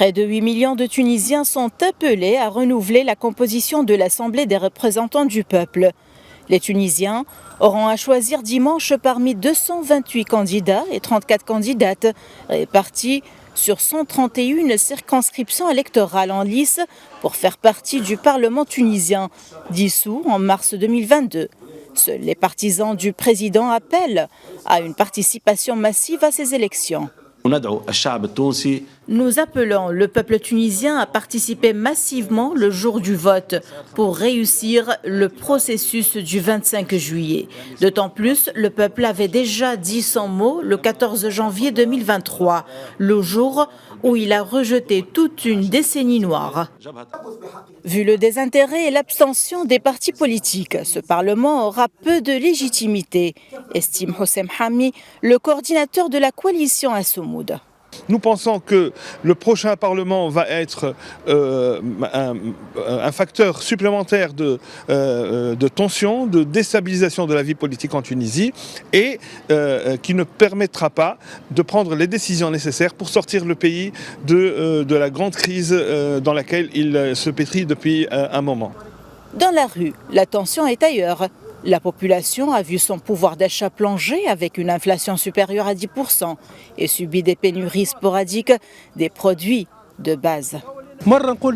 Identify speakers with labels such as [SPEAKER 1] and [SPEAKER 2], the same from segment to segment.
[SPEAKER 1] Près de 8 millions de Tunisiens sont appelés à renouveler la composition de l'Assemblée des représentants du peuple. Les Tunisiens auront à choisir dimanche parmi 228 candidats et 34 candidates répartis sur 131 circonscriptions électorales en lice pour faire partie du Parlement tunisien, dissous en mars 2022. Seuls les partisans du président appellent à une participation massive à ces élections. Nous appelons le peuple tunisien à participer massivement le jour du vote pour réussir le processus du 25 juillet. D'autant plus, le peuple avait déjà dit son mot le 14 janvier 2023, le jour où il a rejeté toute une décennie noire. Vu le désintérêt et l'abstention des partis politiques, ce Parlement aura peu de légitimité, estime Hossem Hammi, le coordinateur de la coalition Assomoud.
[SPEAKER 2] Nous pensons que le prochain Parlement va être un facteur supplémentaire de tension, de déstabilisation de la vie politique en Tunisie et qui ne permettra pas de prendre les décisions nécessaires pour sortir le pays de la grande crise dans laquelle il se pétrit depuis un moment.
[SPEAKER 1] Dans la rue, la tension est ailleurs. La population a vu son pouvoir d'achat plonger avec une inflation supérieure à 10% et subit des pénuries sporadiques des produits de base. Parfois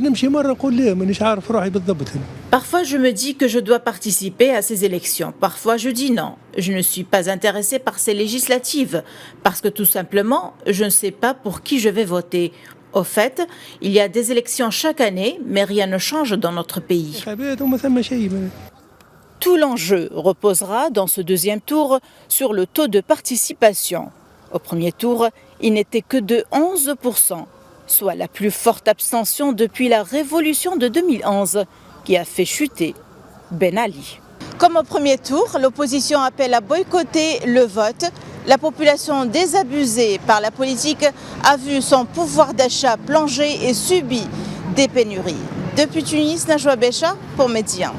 [SPEAKER 1] je me dis que je dois participer à ces élections, parfois je dis non. Je ne suis pas intéressée par ces législatives parce que tout simplement je ne sais pas pour qui je vais voter. Au fait, il y a des élections chaque année, mais rien ne change dans notre pays. Tout l'enjeu reposera dans ce deuxième tour sur le taux de participation. Au premier tour, il n'était que de 11%, soit la plus forte abstention depuis la révolution de 2011, qui a fait chuter Ben Ali. Comme au premier tour, l'opposition appelle à boycotter le vote. La population désabusée par la politique a vu son pouvoir d'achat plonger et subit des pénuries. Depuis Tunis, Najwa Becha pour Médian.